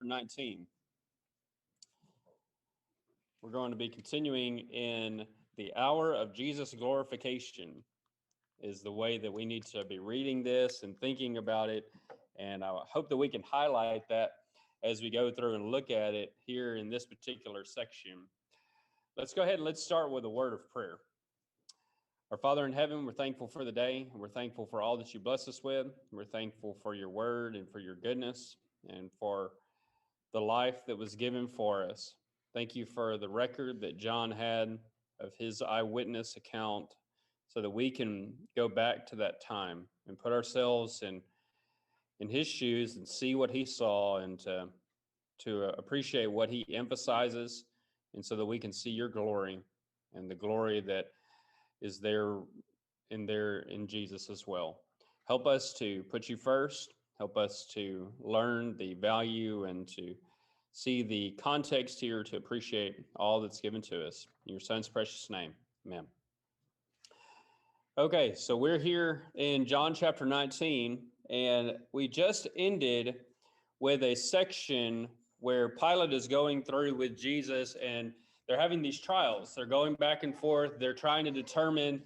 19. We're going to be continuing in the hour of Jesus' glorification is the way that we need to be reading this and thinking about it. And I hope that we can highlight that as we go through and look at it here in this particular section. Let's go ahead and let's start with a word of prayer. Our Father in heaven, we're thankful for the day, and we're thankful for all that you bless us with. We're thankful for your word and for your goodness and for the life that was given for us. Thank you for the record that John had of his eyewitness account so that we can go back to that time and put ourselves in his shoes and see what he saw and to appreciate what he emphasizes, and so that we can see your glory and the glory that is there in Jesus as well. Help us to put you first. Help us to learn the value and to see the context here to appreciate all that's given to us. In your son's precious name, amen. Okay, so we're here in John chapter 19, and we just ended with a section where Pilate is going through with Jesus, and they're having these trials. They're going back and forth. They're trying to determine,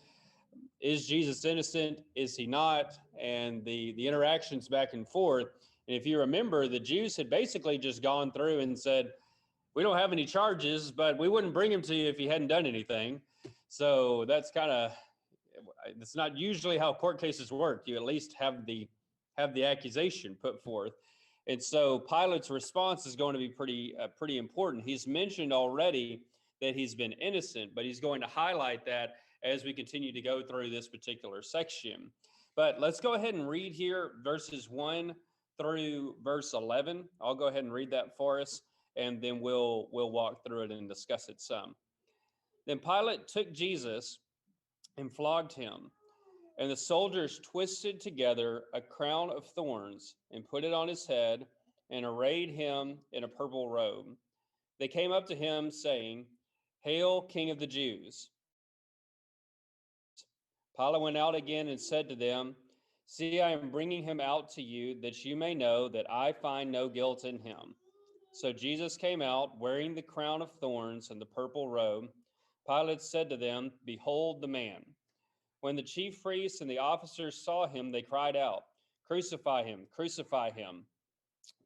is Jesus innocent? Is he not? And the interactions back and forth. And if you remember, the Jews had basically just gone through and said, we don't have any charges, but we wouldn't bring him to you if he hadn't done anything. So that's that's not usually how court cases work. You at least have the accusation put forth. And so Pilate's response is going to be pretty important. He's mentioned already that he's been innocent, but he's going to highlight that as we continue to go through this particular section. But let's go ahead and read here verses 1 through verse 11. I'll go ahead and read that for us, and then we'll walk through it and discuss it some. Then Pilate took Jesus and flogged him, and the soldiers twisted together a crown of thorns and put it on his head and arrayed him in a purple robe. They came up to him saying, "Hail, King of the Jews." Pilate went out again and said to them, "See, I am bringing him out to you that you may know that I find no guilt in him." So Jesus came out wearing the crown of thorns and the purple robe. Pilate said to them, "Behold the man." When the chief priests and the officers saw him, they cried out, "Crucify him, crucify him."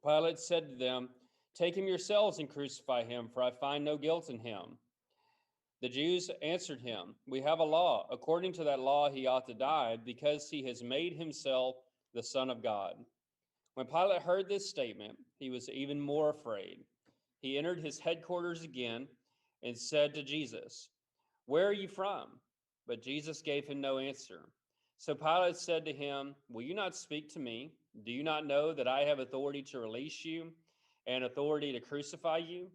Pilate said to them, "Take him yourselves and crucify him, for I find no guilt in him." The Jews answered him, "We have a law. According to that law, he ought to die because he has made himself the Son of God." When Pilate heard this statement, he was even more afraid. He entered his headquarters again and said to Jesus, "Where are you from?" But Jesus gave him no answer. So Pilate said to him, "Will you not speak to me? Do you not know that I have authority to release you and authority to crucify you?"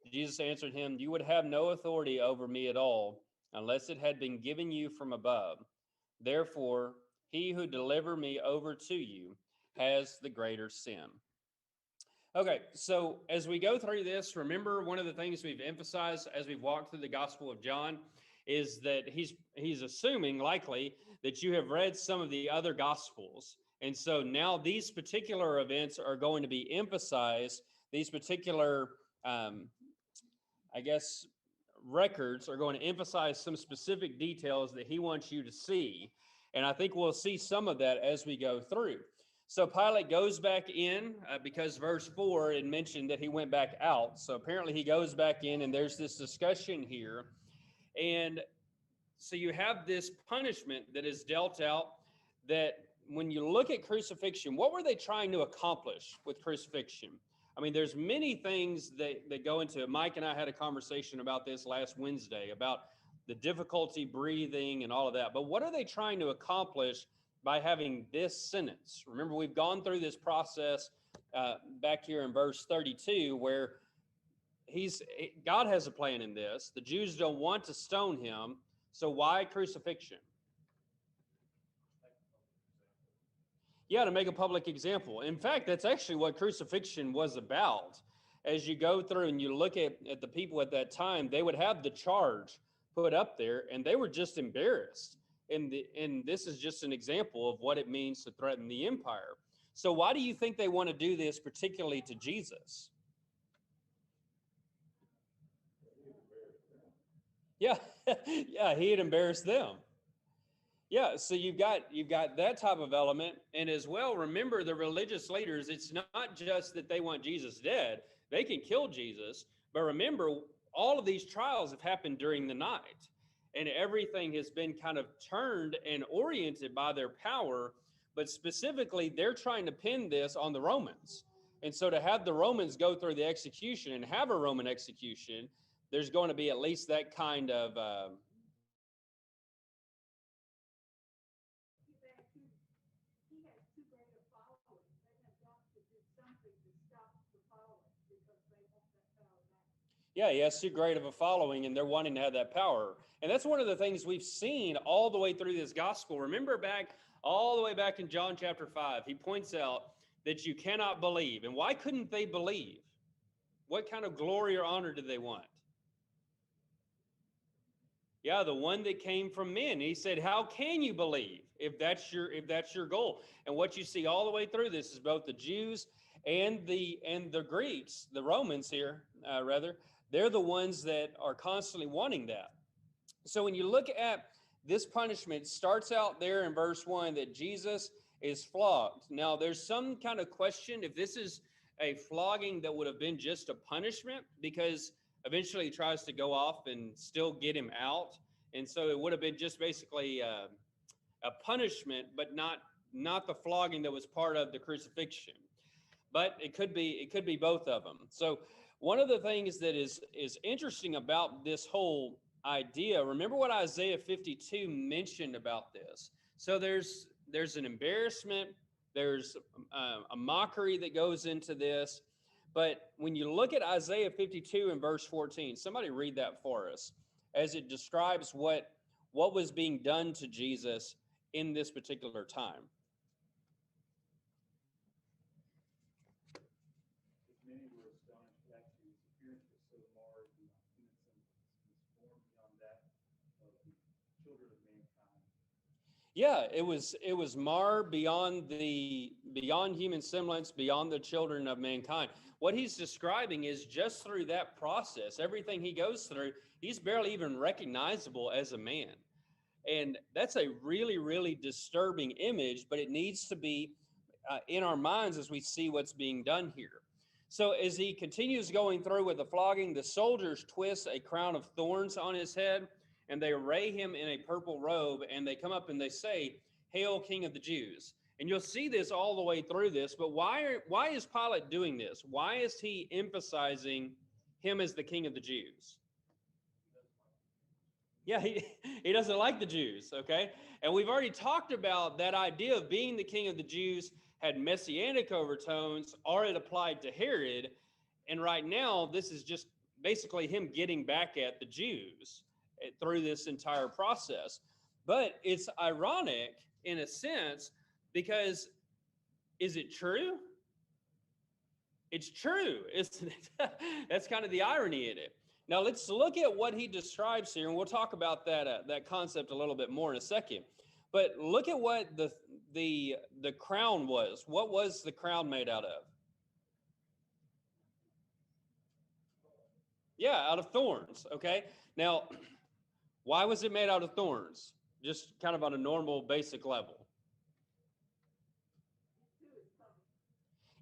Jesus answered him, "You would have no authority over me at all unless it had been given you from above. Therefore, he who delivered me over to you has the greater sin." Okay, so as we go through this, remember one of the things we've emphasized as we've walked through the Gospel of John is that he's assuming likely that you have read some of the other Gospels. And so now these particular events are going to be emphasized. These particular records are going to emphasize some specific details that he wants you to see. And I think we'll see some of that as we go through. So Pilate goes back in because verse 4, it mentioned that he went back out. So apparently he goes back in, and there's this discussion here. And so you have this punishment that is dealt out that when you look at crucifixion, what were they trying to accomplish with crucifixion? I mean, there's many things that go into it. Mike and I had a conversation about this last Wednesday, about the difficulty breathing and all of that. But what are they trying to accomplish by having this sentence? Remember, we've gone through this process back here in verse 32, where God has a plan in this. The Jews don't want to stone him, so why crucifixion? Yeah, to make a public example. In fact, that's actually what crucifixion was about. As you go through and you look at the people at that time, they would have the charge put up there, and they were just embarrassed. And this is just an example of what it means to threaten the empire. So why do you think they want to do this particularly to Jesus? Yeah, yeah, he had embarrassed them. Yeah, so you've got that type of element, and as well, remember the religious leaders. It's not just that they want Jesus dead; they can kill Jesus, but remember, all of these trials have happened during the night, and everything has been kind of turned and oriented by their power. But specifically, they're trying to pin this on the Romans, and so to have the Romans go through the execution and have a Roman execution, there's going to be at least that kind of yeah, he has too great of a following, and they're wanting to have that power. And that's one of the things we've seen all the way through this gospel. Remember back, all the way back in John chapter 5, he points out that you cannot believe. And why couldn't they believe? What kind of glory or honor did they want? Yeah, the one that came from men. He said, "How can you believe if that's your goal?" And what you see all the way through this is both the Jews and the Greeks, the Romans here, rather, they're the ones that are constantly wanting that. So when you look at this punishment, it starts out there in verse 1 that Jesus is flogged. Now, there's some kind of question if this is a flogging that would have been just a punishment, because eventually he tries to go off and still get him out. And so it would have been just basically a punishment, but not the flogging that was part of the crucifixion. But it could be both of them. So one of the things that is interesting about this whole idea, remember what Isaiah 52 mentioned about this. So there's an embarrassment, there's a mockery that goes into this. But when you look at Isaiah 52 and verse 14, somebody read that for us as it describes what was being done to Jesus in this particular time. Yeah, it was marred beyond human semblance, beyond the children of mankind. What he's describing is just through that process, everything he goes through, he's barely even recognizable as a man. And that's a really, really disturbing image, but it needs to be in our minds as we see what's being done here. So as he continues going through with the flogging, the soldiers twist a crown of thorns on his head, and they array him in a purple robe, and they come up and they say, "Hail, King of the Jews." And you'll see this all the way through this, but why is Pilate doing this? Why is he emphasizing him as the King of the Jews? Yeah, he doesn't like the Jews, okay? And we've already talked about that idea of being the king of the Jews had messianic overtones, or it applied to Herod. And right now, this is just basically him getting back at the Jews through this entire process. But it's ironic in a sense because is it true? It's true, isn't it? That's kind of the irony in it. Now let's look at what he describes here, and we'll talk about that concept a little bit more in a second. But look at what the crown was. What was the crown made out of? Yeah, out of thorns. Okay. Now, why was it made out of thorns? Just kind of on a normal, basic level.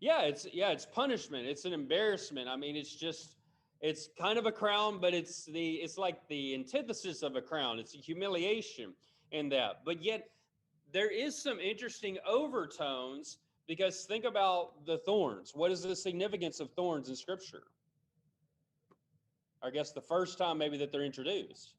It's punishment. It's an embarrassment. I mean, it's kind of a crown, but it's like the antithesis of a crown. It's a humiliation in that. But yet there is some interesting overtones because think about the thorns. What is the significance of thorns in scripture? I guess the first time maybe that they're introduced.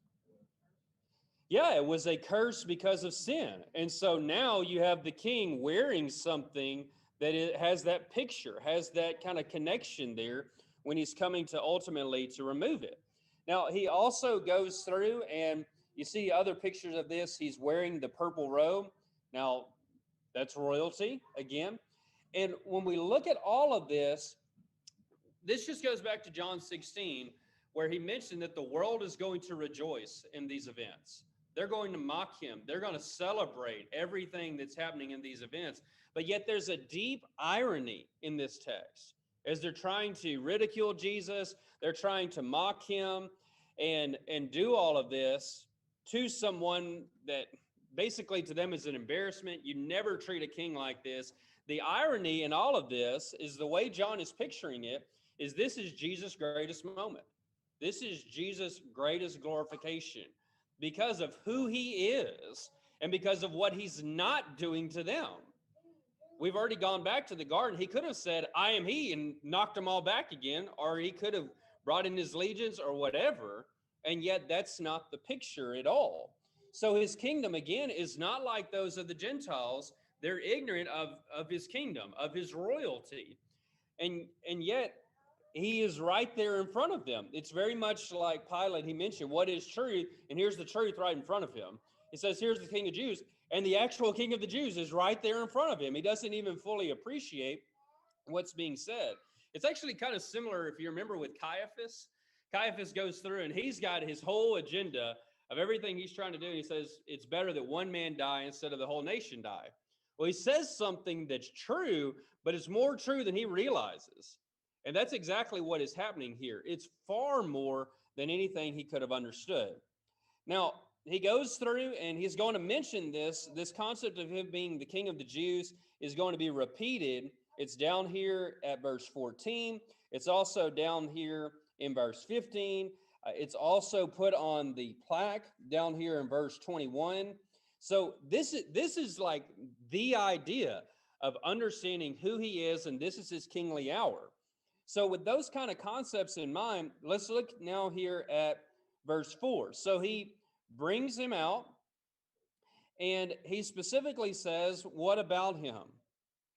Yeah, it was a curse because of sin. And so now you have the king wearing something that it has that picture, has that kind of connection there when he's coming to ultimately to remove it. Now, he also goes through and you see other pictures of this. He's wearing the purple robe. Now, that's royalty again. And when we look at all of this just goes back to John 16, where he mentioned that the world is going to rejoice in these events. They're going to mock him. They're going to celebrate everything that's happening in these events. But yet there's a deep irony in this text. As they're trying to ridicule Jesus, they're trying to mock him and do all of this to someone that basically to them is an embarrassment. You never treat a king like this. The irony in all of this is the way John is picturing it is this is Jesus' greatest moment. This is Jesus' greatest glorification because of who he is and because of what he's not doing to them. We've already gone back to the garden. He could have said, I am he, and knocked them all back again, or he could have brought in his legions or whatever. And yet that's not the picture at all. So his kingdom, again, is not like those of the Gentiles. They're ignorant of his kingdom, of his royalty. And yet he is right there in front of them. It's very much like Pilate. He mentioned what is truth, and here's the truth right in front of him. He says, here's the King of Jews, and the actual King of the Jews is right there in front of him. He doesn't even fully appreciate what's being said. It's actually kind of similar, if you remember, with Caiaphas. Caiaphas goes through, and he's got his whole agenda of everything he's trying to do. He says, it's better that one man die instead of the whole nation die. Well, he says something that's true, but it's more true than he realizes. And that's exactly what is happening here. It's far more than anything he could have understood. Now, he goes through and he's going to mention this concept of him being the King of the Jews is going to be repeated. It's down here at verse 14. It's also down here in verse 15. It's also put on the plaque down here in verse 21. So this is like the idea of understanding who he is, and this is his kingly hour. So with those kind of concepts in mind, let's look now here at verse 4. So he brings him out, and he specifically says, what about him?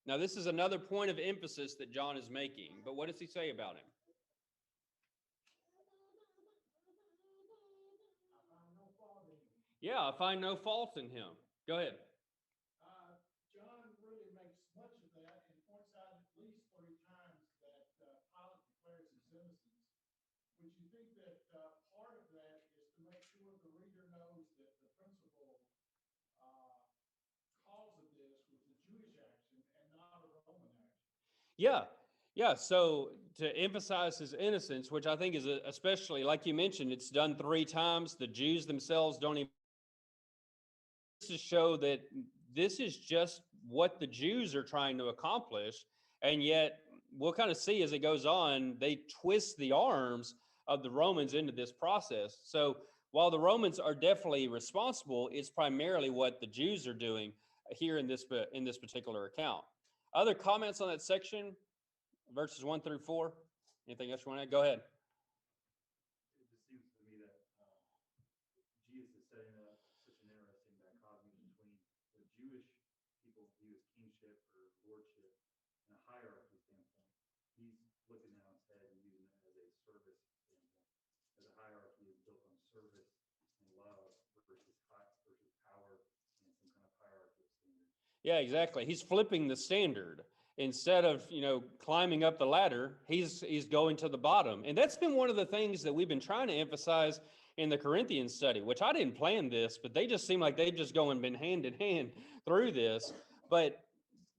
Now, this is another point of emphasis that John is making, but what does he say about him? Yeah, I find no fault in him. Go ahead. John really makes much of that and points out at least 3 times that Pilate declares his innocence. Would you think that part of that is to make sure the reader knows that the principal cause of this was a Jewish action and not a Roman action? Yeah. So to emphasize his innocence, which I think is especially, like you mentioned, it's done 3 times. The Jews themselves don't even to show that this is just what the Jews are trying to accomplish. And yet we'll kind of see as it goes on, they twist the arms of the Romans into this process. So while the Romans are definitely responsible, it's primarily what the Jews are doing here in this particular account. Other comments on that section, verses 1 through 4? Anything else you want to add? Go ahead. It just seems to me that Jesus is setting up such an interesting dichotomy between the Jewish people view as kingship or lordship and a hierarchy standpoint. He's looking now instead and using it as a service standpoint, as a hierarchy is built on service and love versus power and some kind of hierarchy of standards. Yeah, exactly. He's flipping the standard. Instead of, climbing up the ladder, he's going to the bottom. And that's been one of the things that we've been trying to emphasize in the Corinthians study, which I didn't plan this, but they just seem like they've just been hand in hand through this. But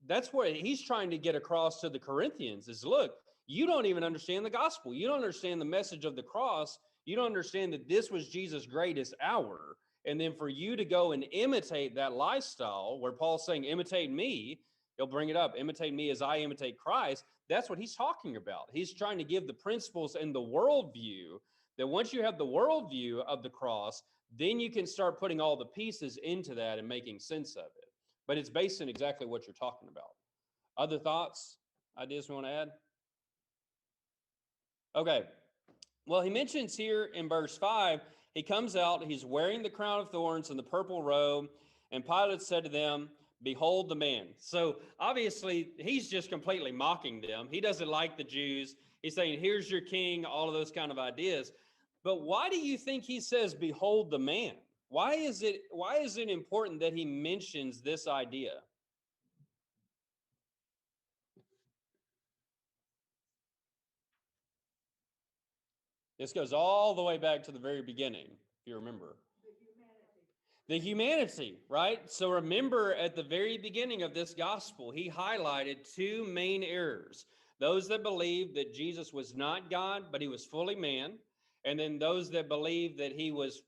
that's what he's trying to get across to the Corinthians is, look, you don't even understand the gospel. You don't understand the message of the cross. You don't understand that this was Jesus' greatest hour. And then for you to go and imitate that lifestyle where Paul's saying, imitate me, he'll bring it up, imitate me as I imitate Christ. That's what he's talking about. He's trying to give the principles and the worldview that once you have the worldview of the cross, then you can start putting all the pieces into that and making sense of it. But it's based on exactly what you're talking about. Other thoughts, ideas we want to add? Okay. Well, he mentions here in verse 5, he comes out, he's wearing the crown of thorns and the purple robe, and Pilate said to them, behold the man. So obviously, he's just completely mocking them. He doesn't like the Jews. He's saying, here's your king, all of those kind of ideas. But why do you think he says, behold the man? Why is it important that he mentions this idea? This goes all the way back to the very beginning, if you remember. The humanity, right? So remember at the very beginning of this gospel, he highlighted two main errors. Those that believed that Jesus was not God, but he was fully man. And then those that believed that he was,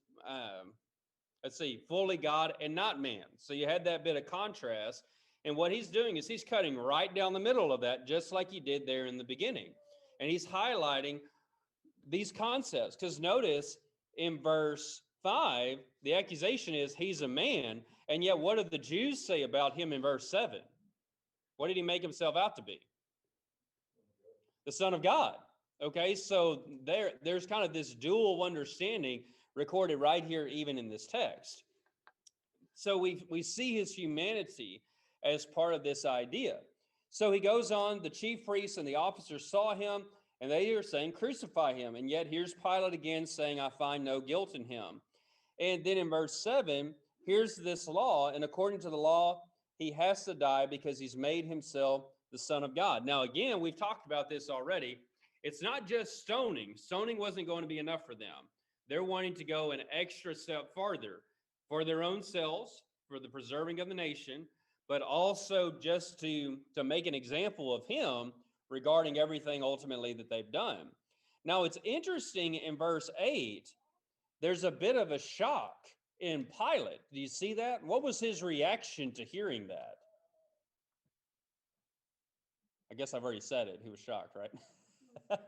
fully God and not man. So you had that bit of contrast. And what he's doing is he's cutting right down the middle of that, just like he did there in the beginning. And he's highlighting these concepts. Because notice in verse 5, the accusation is he's a man. And yet, what did the Jews say about him in verse 7? What did he make himself out to be? The Son of God. Okay, so there's kind of this dual understanding recorded right here, even in this text. So we see his humanity as part of this idea. So he goes on, the chief priests and the officers saw him, and they are saying, crucify him. And yet here's Pilate again saying, I find no guilt in him. And then in verse 7, here's this law, and according to the law, he has to die because he's made himself the Son of God. Now, again, we've talked about this already. It's not just stoning. Stoning wasn't going to be enough for them. They're wanting to go an extra step farther for their own selves, for the preserving of the nation, but also just to make an example of him regarding everything ultimately that they've done. Now, it's interesting in verse 8, there's a bit of a shock in Pilate. Do you see that? What was his reaction to hearing that? I guess I've already said it. He was shocked, right?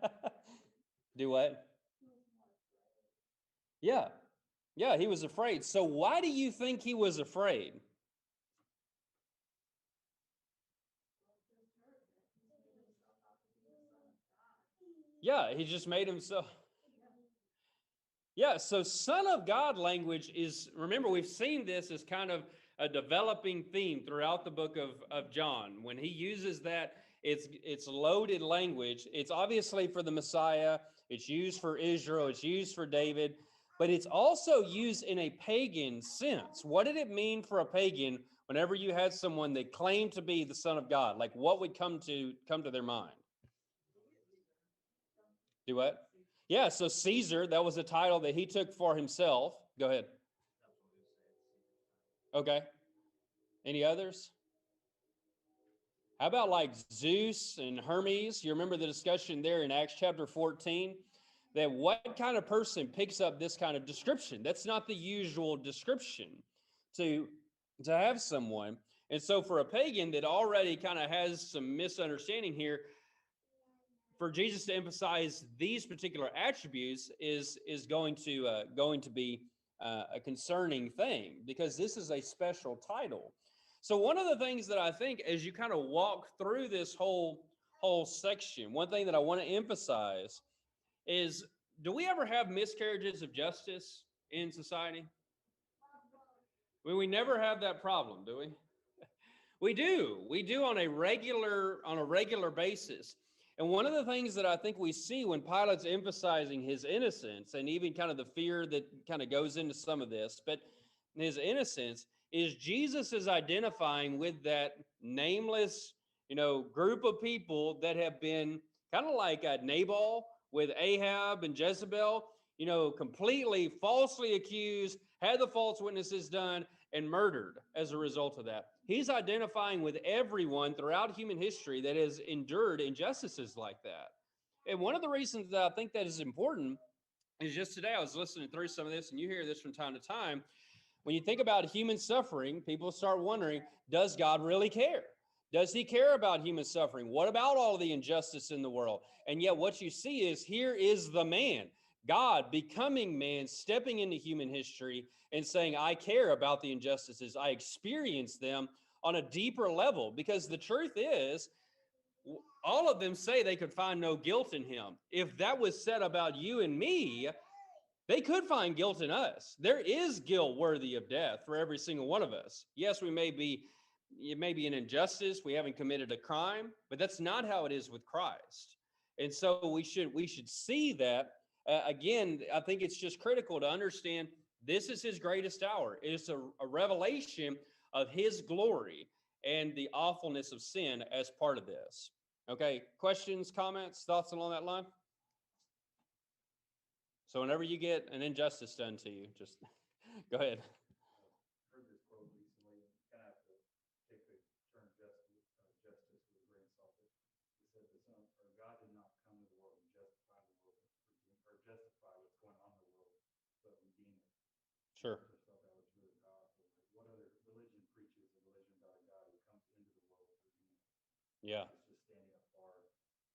Do what? Yeah. Yeah, he was afraid. So why do you think he was afraid? Yeah, he just made himself. Yeah, so Son of God language is, remember, we've seen this as kind of a developing theme throughout the book of John. When he uses that, it's loaded language. It's obviously for the Messiah. It's used for Israel. It's used for David. But it's also used in a pagan sense. What did it mean for a pagan whenever you had someone that claimed to be the Son of God? Like, what would come to their mind? Do what? Yeah, so Caesar, that was a title that he took for himself. Go ahead. Okay. Any others? How about like Zeus and Hermes? You remember the discussion there in Acts chapter 14? That what kind of person picks up this kind of description? That's not the usual description to have someone. And so for a pagan that already kind of has some misunderstanding here, for Jesus to emphasize these particular attributes is going to be a concerning thing, because this is a special title. So one of the things that I think as you kind of walk through this whole section, one thing that I want to emphasize is, do we ever have miscarriages of justice in society? We never have that problem, do we? We do on a regular basis. And one of the things that I think we see when Pilate's emphasizing his innocence, and even kind of the fear that kind of goes into some of this, but his innocence, is Jesus is identifying with that nameless, group of people that have been kind of like Nabal with Ahab and Jezebel, completely falsely accused, had the false witnesses done, and murdered as a result of that. He's identifying with everyone throughout human history that has endured injustices like that. And one of the reasons that I think that is important is just today I was listening through some of this, and you hear this from time to time. When you think about human suffering, people start wondering, does God really care? Does he care about human suffering? What about all of the injustice in the world? And yet what you see is, here is the man, God becoming man, stepping into human history and saying, I care about the injustices. I experience them on a deeper level, because the truth is, all of them say they could find no guilt in him. If that was said about you and me, they could find guilt in us. There is guilt worthy of death for every single one of us. Yes, it may be an injustice. We haven't committed a crime, but that's not how it is with Christ. And so we should see that. Again, I think it's just critical to understand this is his greatest hour. It is a revelation of his glory and the awfulness of sin as part of this. Okay, questions, comments, thoughts along that line? So whenever you get an injustice done to you, just go ahead. Sure. I just felt that was really powerful. Like, what other religion preaches a religion about a God who comes into the world for human? Yeah. It's just standing up far,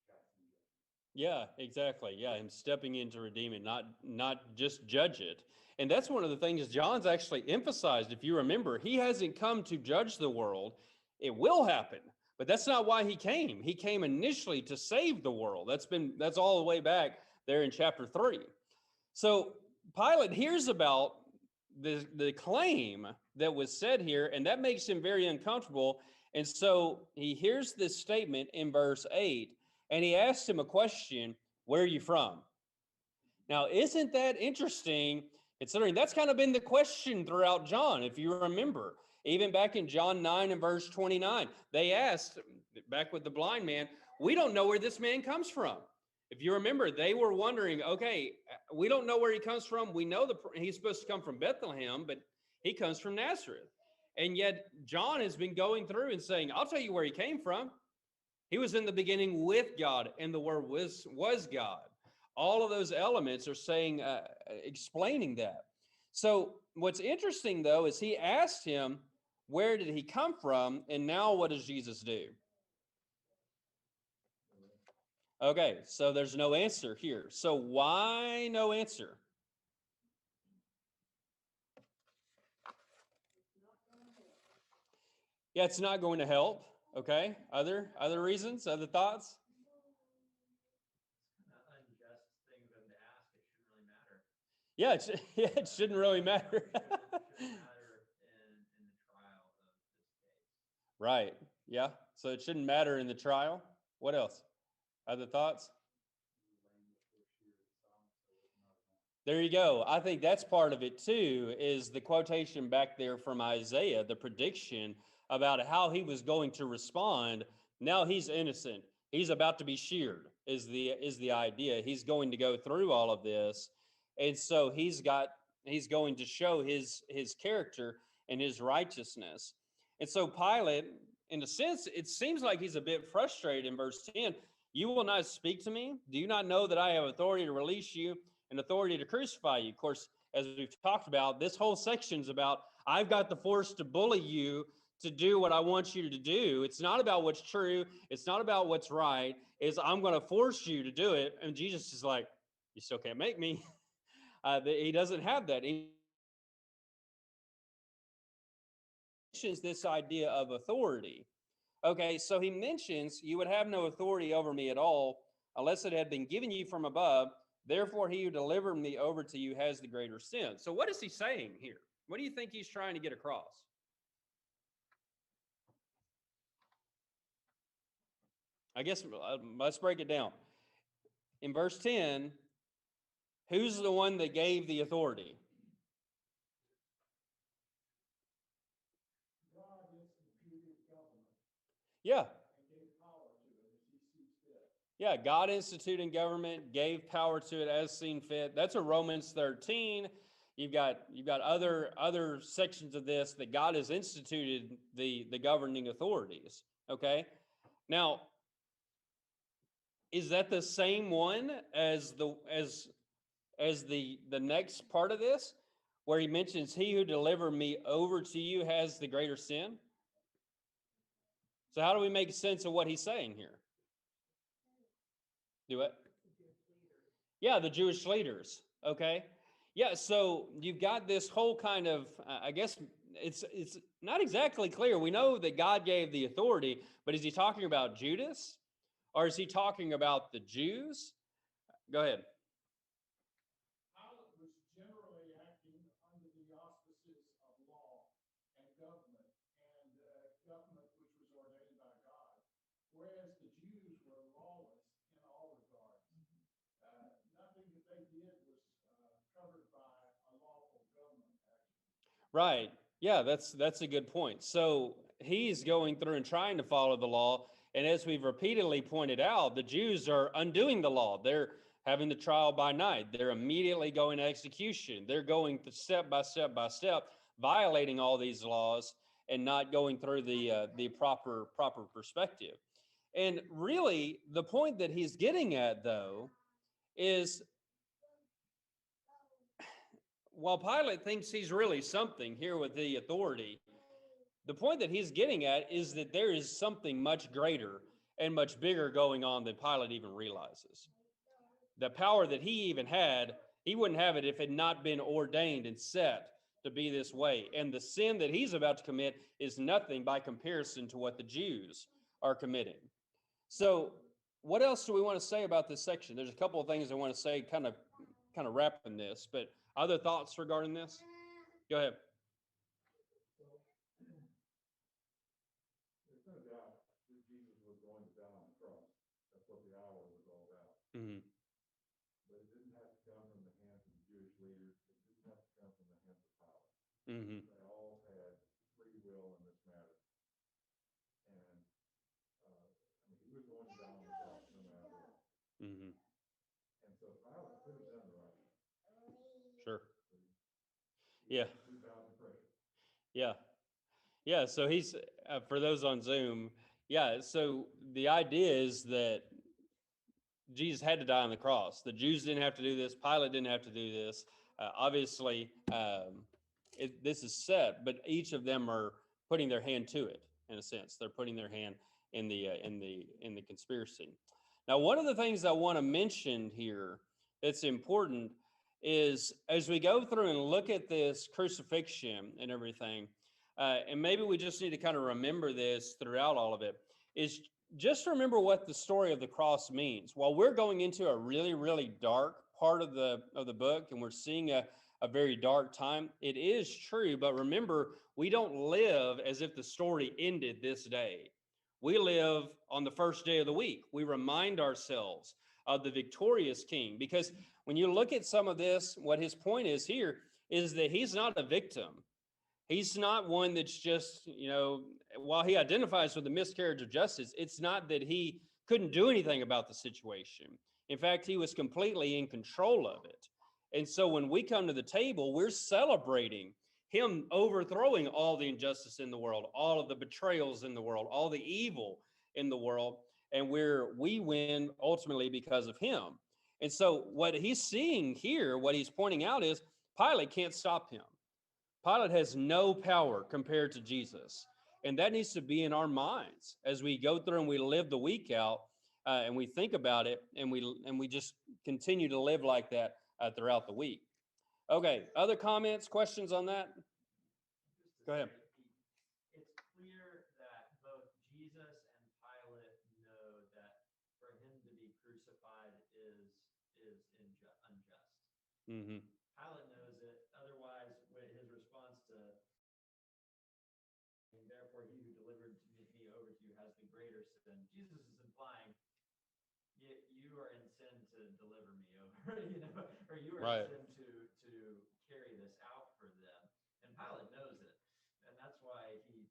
casting judgment. Yeah, exactly. Yeah, him stepping in to redeem it, not just judge it. And that's one of the things John's actually emphasized. If you remember, he hasn't come to judge the world. It will happen, but that's not why he came. He came initially to save the world. That's all the way back there in chapter 3. So Pilate hears about the claim that was said here, and that makes him very uncomfortable. And so he hears this statement in verse 8, and he asks him a question: where are you from? Now, isn't that interesting, considering that's kind of been the question throughout John, if you remember? Even back in John 9 and verse 29, they asked, back with the blind man, we don't know where this man comes from. If you remember, they were wondering, okay, we don't know where he comes from. We know he's supposed to come from Bethlehem, but he comes from Nazareth. And yet John has been going through and saying, I'll tell you where he came from. He was in the beginning with God, and the Word was God. All of those elements are saying, explaining that. So what's interesting, though, is he asked him, where did he come from? And now what does Jesus do? Okay, so there's no answer here. So why no answer? Yeah, it's not going to help. Okay, other reasons, other thoughts? Yeah, it shouldn't really matter. Right. Yeah. So it shouldn't matter in the trial. What else? Other thoughts? There you go. I think that's part of it too, is the quotation back there from Isaiah, the prediction about how he was going to respond. Now he's innocent. He's about to be sheared, is the idea. He's going to go through all of this. And so he's going to show his character and his righteousness. And so Pilate, in a sense, it seems like he's a bit frustrated in verse 10. You will not speak to me? Do you not know that I have authority to release you and authority to crucify you? Of course, as we've talked about, this whole section's about, I've got the force to bully you to do what I want you to do. It's not about what's true. It's not about what's right. It's I'm going to force you to do it. And Jesus is like, you still can't make me. He doesn't have that. He mentions this idea of authority. Okay, so he mentions you would have no authority over me at all unless it had been given you from above. Therefore, he who delivered me over to you has the greater sin. So what is he saying here? What do you think he's trying to get across? I guess let's break it down. In verse 10, who's the one that gave the authority? God instituted government Yeah. and gave power to it as he sees fit. Yeah, God instituting government, gave power to it as seen fit. That's a Romans 13. You've got other sections of this that God has instituted the governing authorities. Okay. Now, is that the same one as the next part of this, where he mentions he who delivered me over to you has the greater sin? So how do we make sense of what he's saying here? Do it. Yeah, the Jewish leaders. Okay. Yeah, so you've got this whole kind of, I guess it's not exactly clear. We know that God gave the authority, but is he talking about Judas, or is he talking about the Jews? Go ahead. Pilate was generally acting under the auspices of law and government which was ordained by God, whereas the Jews were lawless in all regards. Nothing that they did was covered by a lawful government action. Right. Yeah, that's a good point. So he's going through and trying to follow the law. And as we've repeatedly pointed out, the Jews are undoing the law. They're having the trial by night. They're immediately going to execution. They're going to step by step by step, violating all these laws and not going through the proper perspective. And really, the point that he's getting at, though, is while Pilate thinks he's really something here with the authority, the point that he's getting at is that there is something much greater and much bigger going on than Pilate even realizes. The power that he even had, he wouldn't have it if it had not been ordained and set to be this way. And the sin that he's about to commit is nothing by comparison to what the Jews are committing. So what else do we want to say about this section? There's a couple of things I want to say kind of wrapping this, but other thoughts regarding this? Go ahead. There's no doubt that Jesus was going to die on the cross. That's what the hour was all about. Mm-hmm. But it didn't have to come from the hands of the Jewish leaders. It didn't have to come from the hands of Pilate. Mm-hmm. They all had free will in this matter. And he was going to die on the cross no matter what. Mm-hmm. And so Pilate could have done the right thing. Sure. He Yeah. bowed to pressure. Yeah. Yeah. So he's, for those on Zoom, yeah. So the idea is that Jesus had to die on the cross. The Jews didn't have to do this. Pilate didn't have to do this. Obviously, this is set, but each of them are putting their hand to it. In a sense, they're putting their hand in the conspiracy. Now, one of the things I want to mention here that's important is as we go through and look at this crucifixion and everything, and maybe we just need to kind of remember this throughout all of it, is just remember what the story of the cross means. While we're going into a really, really dark part of the book, and we're seeing a very dark time, it is true. But remember, we don't live as if the story ended this day. We live on the first day of the week. We remind ourselves of the victorious King, because when you look at some of this, what his point is here is that he's not a victim. He's not one that's just, while he identifies with the miscarriage of justice, it's not that he couldn't do anything about the situation. In fact, he was completely in control of it. And so when we come to the table, we're celebrating him overthrowing all the injustice in the world, all of the betrayals in the world, all the evil in the world, and we win ultimately because of him. And so what he's seeing here, what he's pointing out is Pilate can't stop him. Pilate has no power compared to Jesus. And that needs to be in our minds as we go through and we live the week out and we think about it and we just continue to live like that throughout the week. Okay, other comments, questions on that? Go ahead. It's clear that both Jesus and Pilate know that for him to be crucified is unjust. Mm-hmm. Pilate knows it. Otherwise, his response to, and therefore he who delivered me over to you has the greater sin. Jesus is implying you are in sin to deliver me over, or you are right. in sin to carry this out for them. And Pilate knows it, and that's why he,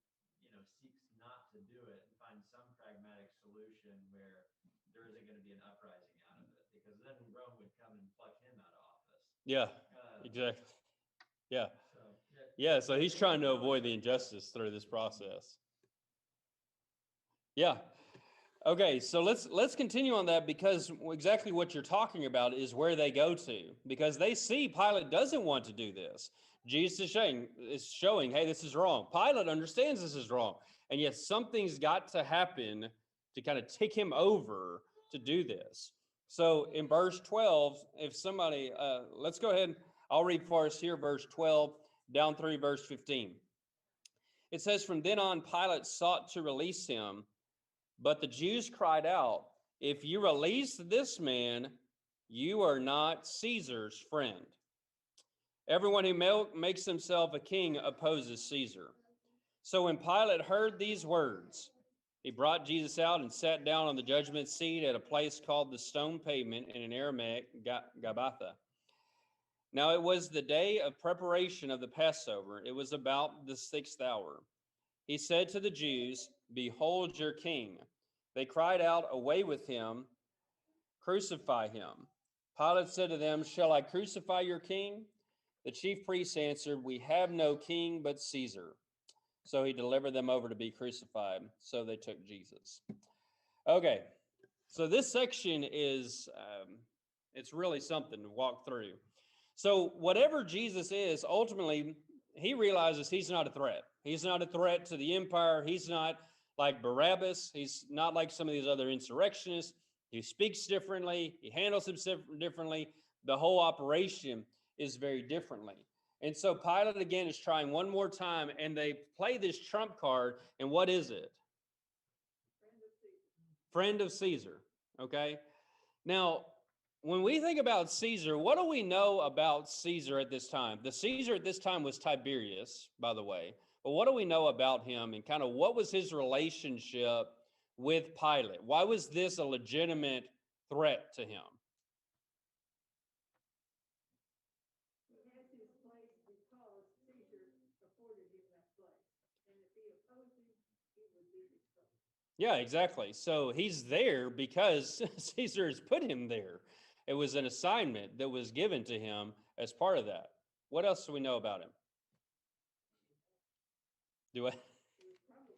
seeks not to do it and find some pragmatic solution where there isn't going to be an uprising out of it, because then Rome would come and pluck him out of office. Yeah, exactly. Yeah. So he's trying to avoid the injustice through this process. Yeah. Okay, so let's continue on that, because exactly what you're talking about is where they go to, because they see Pilate doesn't want to do this. Jesus is showing, hey, this is wrong. Pilate understands this is wrong, and yet something's got to happen to kind of tick him over to do this. So in verse 12, if somebody, let's go ahead, I'll read for us here, verse 12 down through verse 15. It says, "From then on, Pilate sought to release him, but the Jews cried out, 'If you release this man, you are not Caesar's friend. Everyone who makes himself a king opposes Caesar.' So when Pilate heard these words, he brought Jesus out and sat down on the judgment seat at a place called the Stone Pavement, in an Aramaic, Gabbatha. Now it was the day of preparation of the Passover. It was about the 6th hour. He said to the Jews, 'Behold your king.' They cried out, 'Away with him, crucify him.' Pilate said to them, 'Shall I crucify your king?' The chief priests answered, 'We have no king but Caesar.' So he delivered them over to be crucified. So they took Jesus." Okay, so this section is, it's really something to walk through. So whatever Jesus is, ultimately, he realizes he's not a threat. He's not a threat to the empire. He's not like Barabbas. He's not like some of these other insurrectionists. He speaks differently. He handles himself differently. The whole operation is very differently. And so Pilate again is trying one more time, and they play this trump card. And what is it? Friend of Caesar. Okay. Now, when we think about Caesar, what do we know about Caesar at this time? The Caesar at this time was Tiberius, by the way. But what do we know about him, and kind of what was his relationship with Pilate? Why was this a legitimate threat to him? He has his place because Caesar afforded him that place. And if he opposed him, he would be exposed. Yeah, exactly. So he's there because Caesar has put him there. It was an assignment that was given to him as part of that. What else do we know about him? Do I? He was probably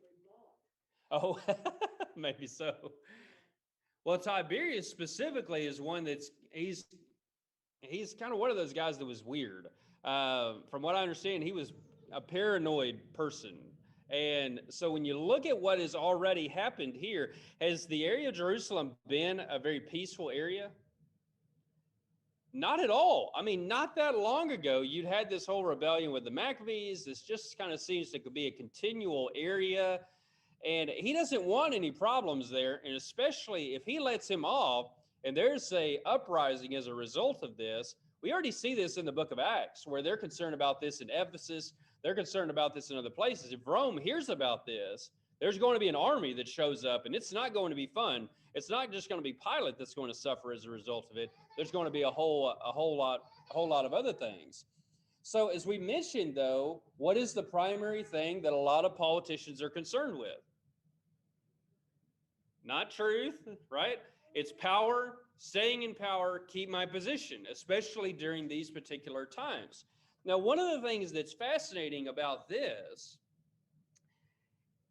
bought. Oh, maybe so. Well, Tiberius specifically is one that's he's kind of one of those guys that was weird. From what I understand, he was a paranoid person. And so when you look at what has already happened here, has the area of Jerusalem been a very peaceful area? Not at all. I mean, not that long ago, you'd had this whole rebellion with the Maccabees. This just kind of seems to be a continual area. And he doesn't want any problems there. And especially if he lets him off and there's a uprising as a result of this, we already see this in the book of Acts, where they're concerned about this in Ephesus. They're concerned about this in other places. If Rome hears about this, there's going to be an army that shows up, and it's not going to be fun. It's not just going to be Pilate that's going to suffer as a result of it. There's going to be a whole lot of other things. So as we mentioned, though, what is the primary thing that a lot of politicians are concerned with? Not truth, right? It's power, staying in power, keep my position, especially during these particular times. Now, one of the things that's fascinating about this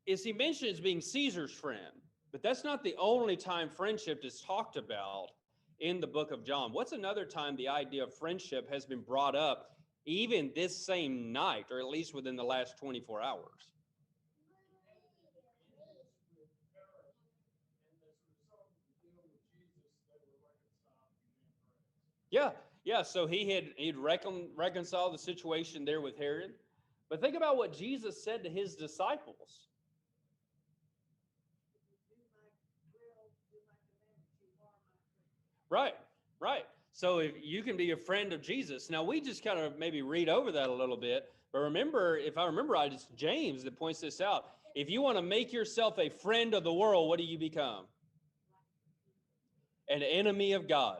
is he mentions being Caesar's friend, but that's not the only time friendship is talked about in the book of John. What's another time the idea of friendship has been brought up even this same night, or at least within the last 24 hours? With Herod, and as a result of the deal with Jesus, they were reconciled and became friends. Yeah. So he'd reconciled the situation there with Herod. But think about what Jesus said to his disciples. Do my will, do my commandments, you are my friend. Right. So if you can be a friend of Jesus. Now we just kind of maybe read over that a little bit, but remember, if I remember right, it's James that points this out. If you want to make yourself a friend of the world, what do you become? An enemy of God.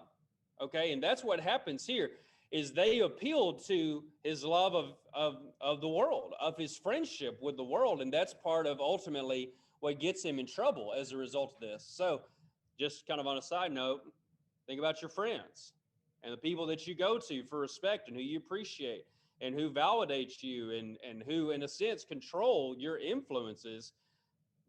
Okay, and that's what happens here. Is they appealed to his love of the world, of his friendship with the world, and that's part of ultimately what gets him in trouble as a result of this. So, just kind of on a side note, think about your friends and the people that you go to for respect and who you appreciate and who validates you and who, in a sense, control your influences.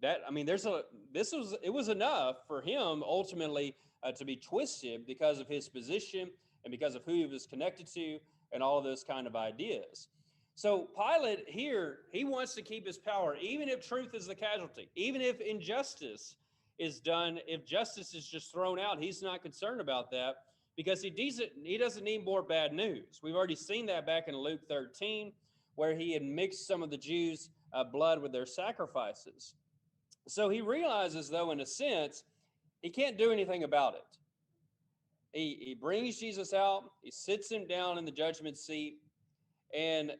That, I mean, it was enough for him ultimately to be twisted because of his position and because of who he was connected to and all of those kind of ideas. So Pilate here, he wants to keep his power, even if truth is the casualty, even if injustice is done, if justice is just thrown out, he's not concerned about that because he doesn't need more bad news. We've already seen that back in Luke 13, where he had mixed some of the Jews' blood with their sacrifices. So he realizes, though, in a sense, he can't do anything about it. He brings Jesus out, he sits him down in the judgment seat, and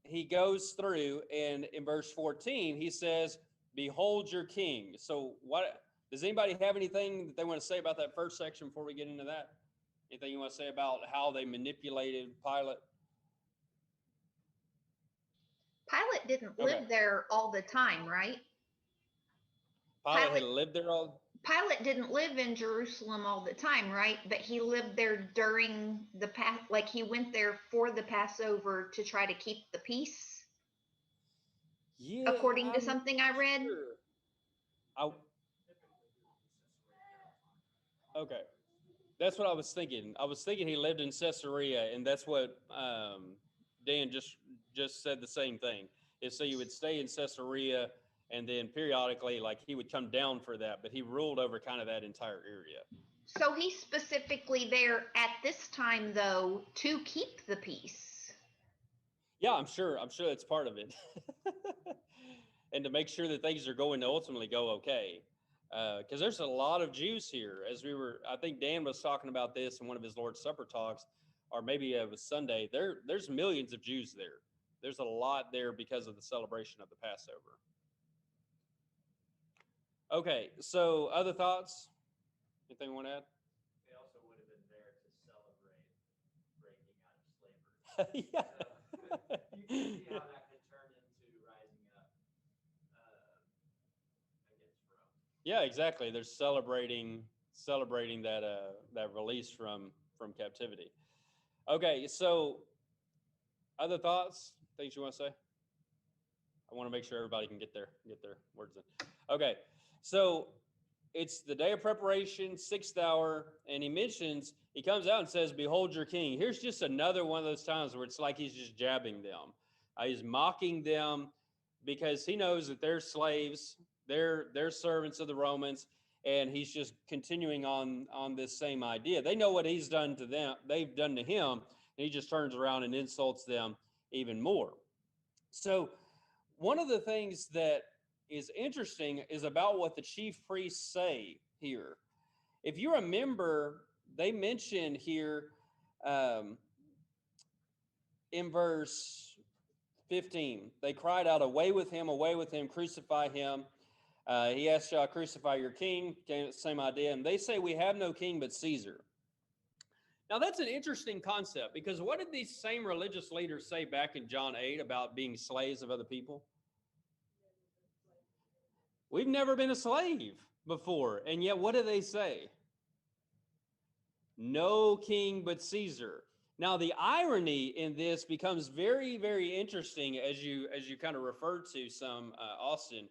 he goes through, and in verse 14, he says, "Behold your king." So what does anybody have anything that they want to say about that first section before we get into that? Anything you want to say about how they manipulated Pilate? Pilate didn't Okay. live there all the time, right? Pilate had lived there all. Pilate didn't live in Jerusalem all the time, right? But he lived there during the like he went there for the Passover to try to keep the peace, Yeah, according to something I read. Sure. Okay. That's what I was thinking. I was thinking he lived in Caesarea, and that's what Dan just said the same thing. Is so you would stay in Caesarea, and then periodically, like he would come down for that, but he ruled over kind of that entire area. So he's specifically there at this time, though, to keep the peace. Yeah, I'm sure. I'm sure that's part of it, and to make sure that things are going to ultimately go okay. Because there's a lot of Jews here. As I think Dan was talking about this in one of his Lord's Supper talks, or maybe it was Sunday. There's millions of Jews there. There's a lot there because of the celebration of the Passover. Okay, so other thoughts? Anything you want to add? They also would have been there to celebrate breaking out of slavery. Yeah. So, you can see how that could turn into rising up against Rome. Yeah, exactly. They're celebrating that release from captivity. Okay, so other thoughts, things you want to say? I want to make sure everybody can get their words in. Okay, so it's the day of preparation, 6th hour, and he comes out and says, "Behold your king." Here's just another one of those times where it's like he's just jabbing them. He's mocking them because he knows that they're slaves, they're servants of the Romans, and he's just continuing on this same idea. They know what he's done to them, they've done to him, and he just turns around and insults them even more. So one of the things that is interesting is about what the chief priests say here. If you remember, they mention here in verse 15, they cried out, away with him, crucify him." He asked, "Shall I crucify your king?" Same idea. And they say, "We have no king but Caesar." Now, that's an interesting concept, because what did these same religious leaders say back in John 8 about being slaves of other people? We've never been a slave before. And yet, what do they say? No king but Caesar. Now, the irony in this becomes very, very interesting as you kind of referred to some, Austin.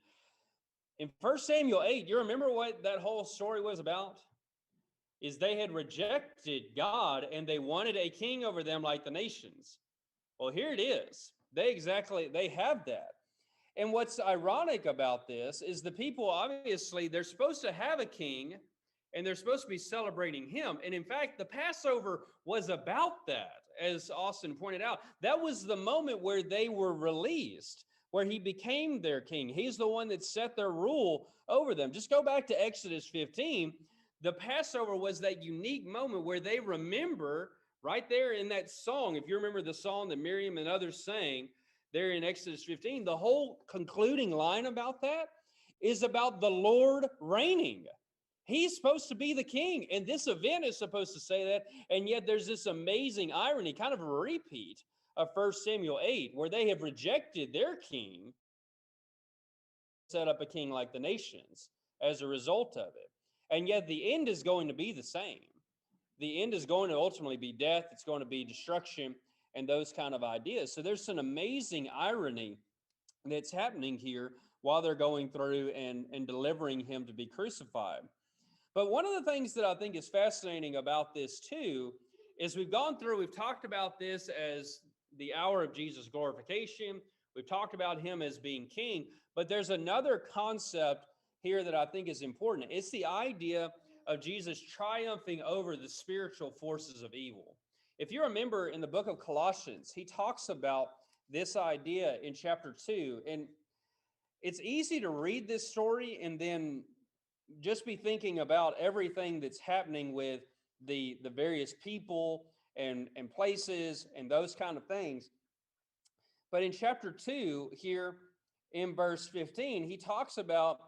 In 1 Samuel 8, you remember what that whole story was about? Is they had rejected God and they wanted a king over them like the nations. Well, here it is. They have that. And what's ironic about this is the people, obviously, they're supposed to have a king and they're supposed to be celebrating him. And in fact, the Passover was about that, as Austin pointed out. That was the moment where they were released, where he became their king. He's the one that set their rule over them. Just go back to Exodus 15. The Passover was that unique moment where they remember right there in that song. If you remember the song that Miriam and others sang there in Exodus 15, the whole concluding line about that is about the Lord reigning. He's supposed to be the king, and this event is supposed to say that, and yet there's this amazing irony, kind of a repeat of 1 Samuel 8, where they have rejected their king, set up a king like the nations as a result of it. And yet the end is going to be the same. The end is going to ultimately be death. It's going to be destruction and those kind of ideas. So there's an amazing irony that's happening here while they're going through and delivering him to be crucified. But one of the things that I think is fascinating about this too is we've talked about this as the hour of Jesus' glorification. We've talked about him as being king, but there's another concept here that I think is important. It's the idea of Jesus triumphing over the spiritual forces of evil. If you remember in the book of Colossians, he talks about this idea in chapter 2, and it's easy to read this story and then just be thinking about everything that's happening with the various people and places and those kind of things. But in chapter 2 here in verse 15, he talks about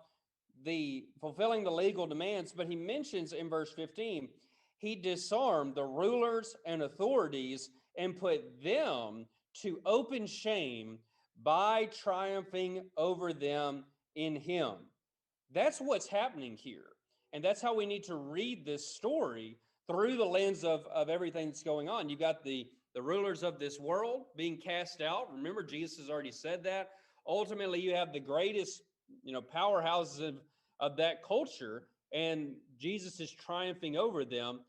the fulfilling the legal demands, but he mentions in verse 15, he disarmed the rulers and authorities and put them to open shame by triumphing over them in him. That's what's happening here. And that's how we need to read this story through the lens of everything that's going on. You got the rulers of this world being cast out. Remember, Jesus has already said that. Ultimately, you have the greatest, powerhouses of that culture, and Jesus is triumphing over them.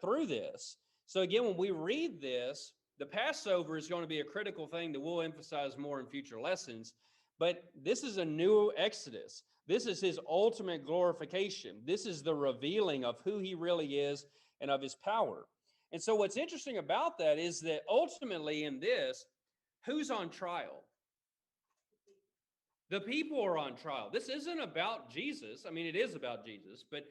through this. So again, when we read this, the Passover is going to be a critical thing that we'll emphasize more in future lessons. But this is a new Exodus. This is his ultimate glorification. This is the revealing of who he really is and of his power. And so what's interesting about that is that ultimately in this, who's on trial? The people are on trial. This isn't about Jesus. I mean, it is about Jesus, but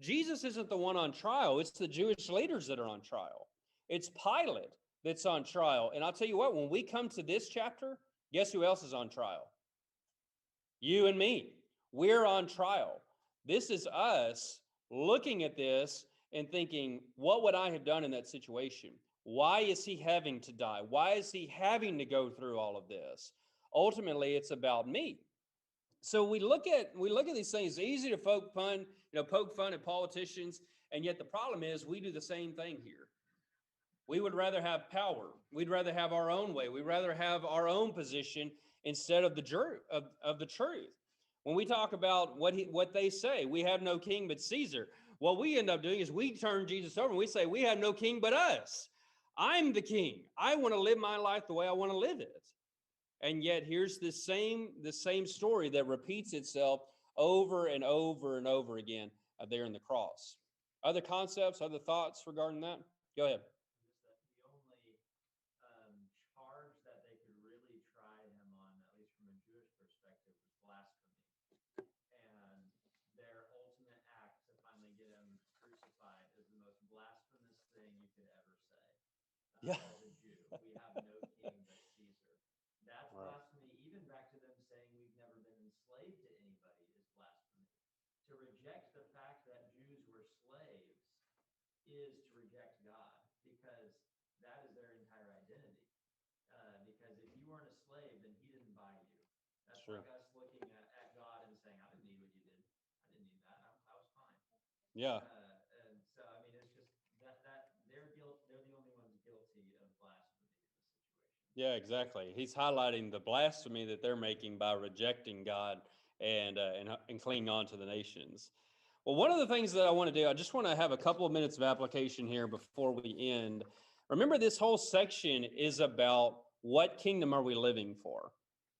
Jesus isn't the one on trial. It's the Jewish leaders that are on trial. It's Pilate that's on trial. And I'll tell you what, when we come to this chapter, guess who else is on trial? You and me. We're on trial. This is us looking at this and thinking, what would I have done in that situation? Why is he having to die? Why is he having to go through all of this? Ultimately, it's about me. So we look at these things. It's easy to poke fun at politicians, and yet the problem is we do the same thing here. We would rather have power. We'd rather have our own way. We'd rather have our own position instead of the truth. When we talk about what they say, we have no king but Caesar. What we end up doing is we turn Jesus over and we say, we have no king but us. I'm the king. I want to live my life the way I want to live it. And yet here's the same story that repeats itself over and over and over again there in the cross. Other concepts, other thoughts regarding that? Go ahead. The only charge that they could really try him on, at least from a Jewish perspective, was blasphemy. And their ultimate act to finally get him crucified is the most blasphemous thing you could ever say. Yeah. As a Jew, we have no king but Caesar. That's Right. blasphemy, even back to them saying we've never been enslaved to anybody is blasphemy. To reject the fact that Jews were slaves is to reject God, because that is their entire identity. Because if you weren't a slave, then he didn't buy you. That's Sure. like us looking at God and saying, I didn't need what you did. I didn't need that. I was fine. Yeah. And so, I mean, it's just that they're the only ones guilty of blasphemy in this situation. Yeah, exactly. He's highlighting the blasphemy that they're making by rejecting God and clinging on to the nations. Well, one of the things that I want to do, I just want to have a couple of minutes of application here before we end. Remember, this whole section is about what kingdom are we living for?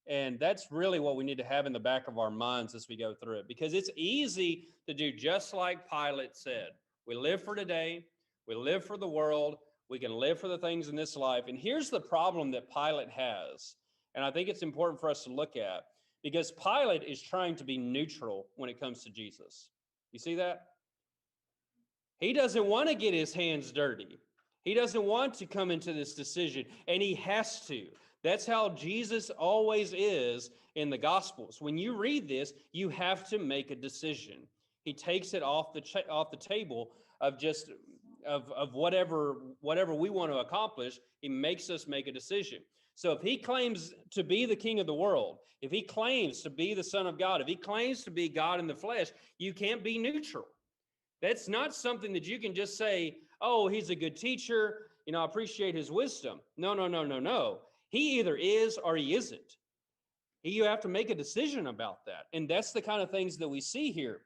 And that's really what we need to have in the back of our minds as we go through it, because it's easy to do just like Pilate said. We live for today. We live for the world. We can live for the things in this life. And here's the problem that Pilate has. And I think it's important for us to look at, because Pilate is trying to be neutral when it comes to Jesus. You see that? He doesn't want to get his hands dirty. He doesn't want to come into this decision, and he has to. That's how Jesus always is in the Gospels. When you read this, you have to make a decision. He takes it off the table of just of whatever we want to accomplish. He makes us make a decision. So if he claims to be the king of the world, if he claims to be the Son of God, if he claims to be God in the flesh, you can't be neutral. That's not something that you can just say, oh, he's a good teacher, I appreciate his wisdom. No. He either is or he isn't. You have to make a decision about that. And that's the kind of things that we see here.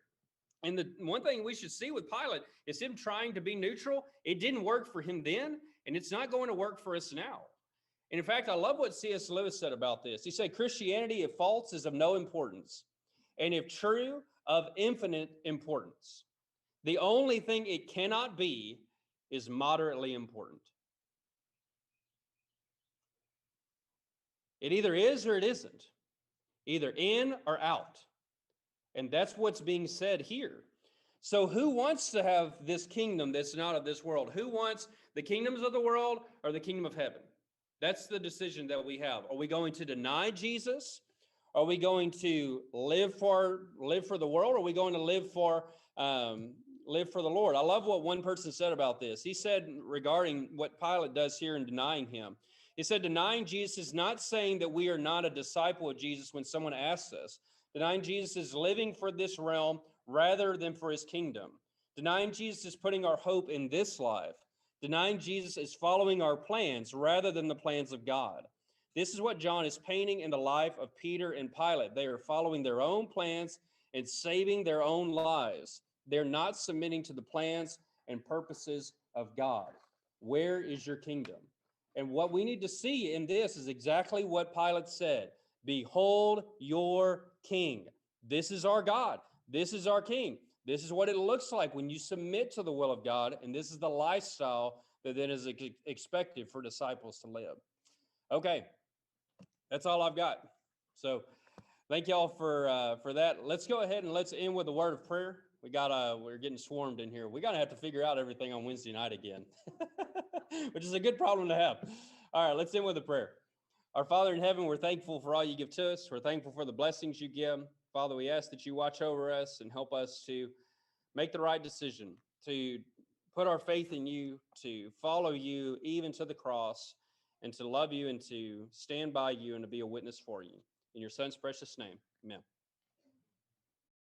And the one thing we should see with Pilate is him trying to be neutral. It didn't work for him then, and it's not going to work for us now. And in fact, I love what C.S. Lewis said about this. He said, Christianity, if false, is of no importance, and if true, of infinite importance. The only thing it cannot be is moderately important. It either is or it isn't, either in or out. And that's what's being said here. So who wants to have this kingdom that's not of this world? Who wants the kingdoms of the world or the kingdom of heaven? That's the decision that we have. Are we going to deny Jesus? Are we going to live for the world? Or are we going to live for the Lord? I love what one person said about this. He said regarding what Pilate does here in denying him. He said, denying Jesus is not saying that we are not a disciple of Jesus when someone asks us. Denying Jesus is living for this realm rather than for his kingdom. Denying Jesus is putting our hope in this life. Denying Jesus is following our plans rather than the plans of God. This is what John is painting in the life of Peter and Pilate. They are following their own plans and saving their own lives. They're not submitting to the plans and purposes of God. Where is your kingdom? And what we need to see in this is exactly what Pilate said. Behold your king. This is our God. This is our king. This is what it looks like when you submit to the will of God. And this is the lifestyle that then is expected for disciples to live. Okay, that's all I've got. So thank y'all for that. Let's go ahead and let's end with a word of prayer. We're getting swarmed in here. We're gonna have to figure out everything on Wednesday night again, which is a good problem to have. All right, let's end with a prayer. Our Father in heaven, we're thankful for all you give to us. We're thankful for the blessings you give. Father, we ask that you watch over us and help us to make the right decision, to put our faith in you, to follow you even to the cross, and to love you and to stand by you and to be a witness for you. In your son's precious name, amen.